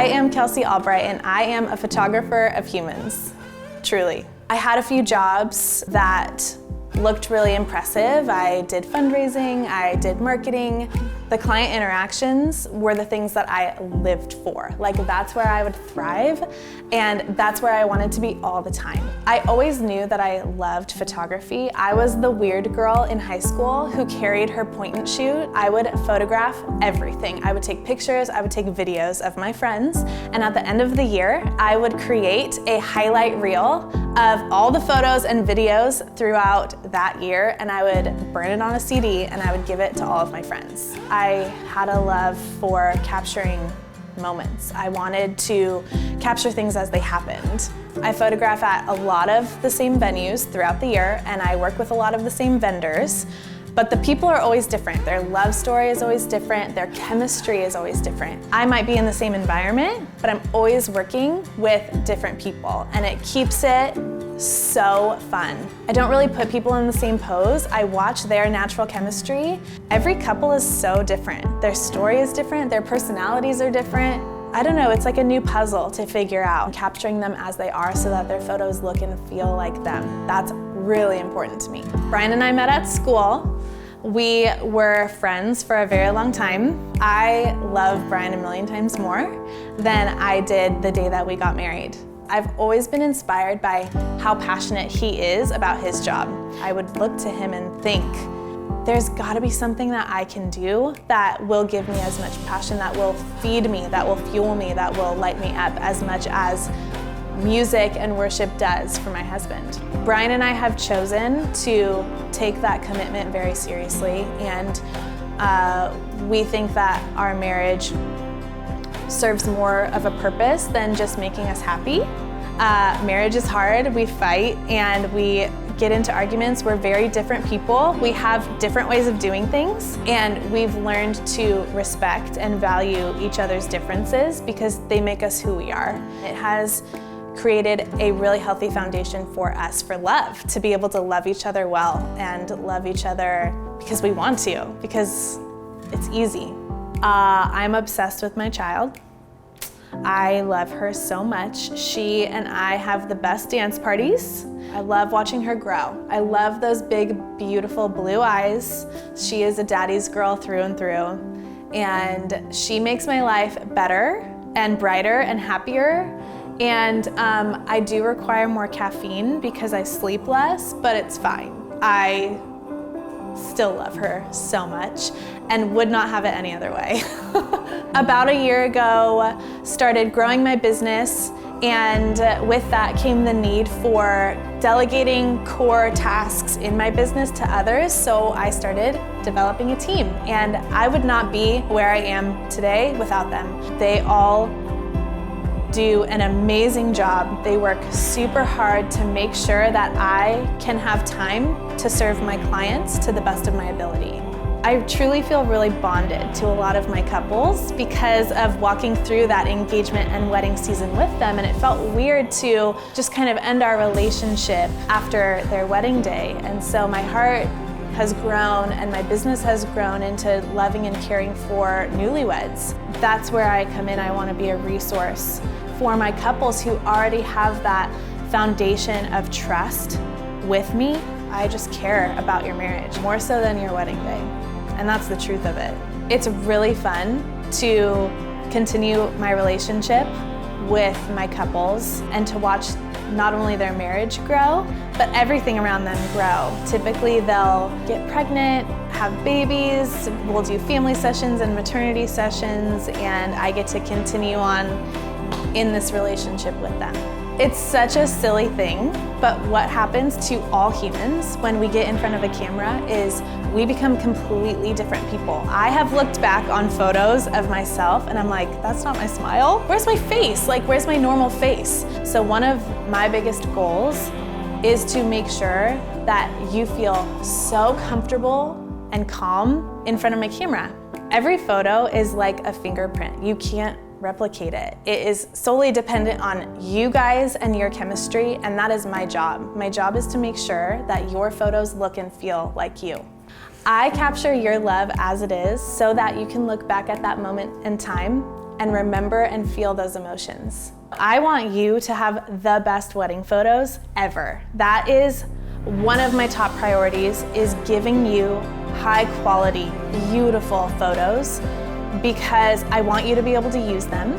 I am Kelsey Albright, and I am a photographer of humans, truly. I had a few jobs that looked really impressive. I did fundraising, I did marketing. The client interactions were the things that I lived for. Like, that's where I would thrive, and that's where I wanted to be all the time. I always knew that I loved photography. I was the weird girl in high school who carried her point and shoot. I would photograph everything. I would take pictures, I would take videos of my friends, and at the end of the year, I would create a highlight reel of all the photos and videos throughout that year, and I would burn it on a CD and I would give it to all of my friends. I had a love for capturing moments. I wanted to capture things as they happened. I photograph at a lot of the same venues throughout the year, and I work with a lot of the same vendors, but the people are always different. Their love story is always different. Their chemistry is always different. I might be in the same environment, but I'm always working with different people, and it keeps it so fun. I don't really put people in the same pose. I watch their natural chemistry. Every couple is so different. Their story is different, their personalities are different. I don't know, it's like a new puzzle to figure out, capturing them as they are so that their photos look and feel like them. That's really important to me. Brian and I met at school. We were friends for a very long time. I love Brian a million times more than I did the day that we got married. I've always been inspired by how passionate he is about his job. I would look to him and think, there's gotta be something that I can do that will give me as much passion, that will feed me, that will fuel me, that will light me up as much as music and worship does for my husband. Brian and I have chosen to take that commitment very seriously, and we think that our marriage serves more of a purpose than just making us happy. Marriage is hard, we fight, and we get into arguments. We're very different people. We have different ways of doing things, and we've learned to respect and value each other's differences because they make us who we are. It has created a really healthy foundation for us for love, to be able to love each other well and love each other because we want to, because it's easy. I'm obsessed with my child. I love her so much. She and I have the best dance parties. I love watching her grow. I love those big, beautiful blue eyes. She is a daddy's girl through and through. And she makes my life better and brighter and happier. And I do require more caffeine because I sleep less, but it's fine. I still love her so much and would not have it any other way. About a year ago, started growing my business, and with that came the need for delegating core tasks in my business to others, so I started developing a team. And I would not be where I am today without them. They all do an amazing job. They work super hard to make sure that I can have time to serve my clients to the best of my ability. I truly feel really bonded to a lot of my couples because of walking through that engagement and wedding season with them, and it felt weird to just kind of end our relationship after their wedding day. And so my heart has grown and my business has grown into loving and caring for newlyweds. That's where I come in. I want to be a resource for my couples who already have that foundation of trust with me. I just care about your marriage more so than your wedding day. And that's the truth of it. It's really fun to continue my relationship with my couples and to watch not only their marriage grow, but everything around them grow. Typically they'll get pregnant, have babies, we'll do family sessions and maternity sessions, and I get to continue on in this relationship with them. It's such a silly thing, but what happens to all humans when we get in front of a camera is we become completely different people. I have looked back on photos of myself and I'm like, that's not my smile. Where's my face? Like, where's my normal face? So one of my biggest goals is to make sure that you feel so comfortable and calm in front of my camera. Every photo is like a fingerprint. You can't replicate it. It is solely dependent on you guys and your chemistry, and that is my job. My job is to make sure that your photos look and feel like you. I capture your love as it is so that you can look back at that moment in time and remember and feel those emotions. I want you to have the best wedding photos ever. That is one of my top priorities, is giving you high quality, beautiful photos, because I want you to be able to use them,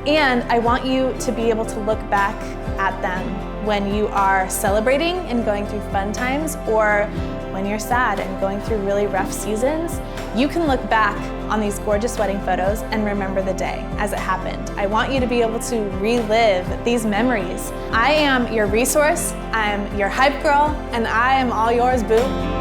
and I want you to be able to look back at them when you are celebrating and going through fun times, or when you're sad and going through really rough seasons. You can look back on these gorgeous wedding photos and remember the day as it happened. I want you to be able to relive these memories. I am your resource, I'm your hype girl, and I am all yours, boo.